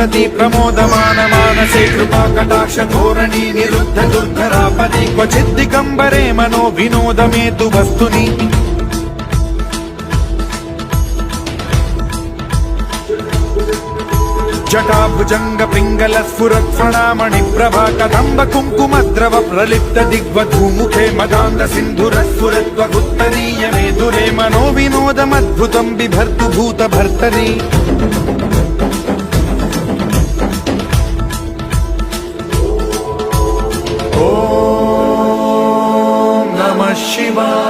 సంతతి ప్రమోదమాన మానసే కృపా కటాక్ష ధోరణి నిరుద్ధ దుర్ధరాపది క్వచిద్దిగంబరే మనో వినోదమేతు వస్తుని జటాభుజంగ పింగళ స్ఫురత్ఫణామణి ప్రభా కదంబ కుంకుమద్రవ ప్రలిప్త దిగ్వధూముఖే మదాంద సింధుర స్ఫురత్వగుత్తరీయమే దురే మనో వినోదమద్భుతం బిభర్తు భూత భర్తరి ఓం నమః శివాయ.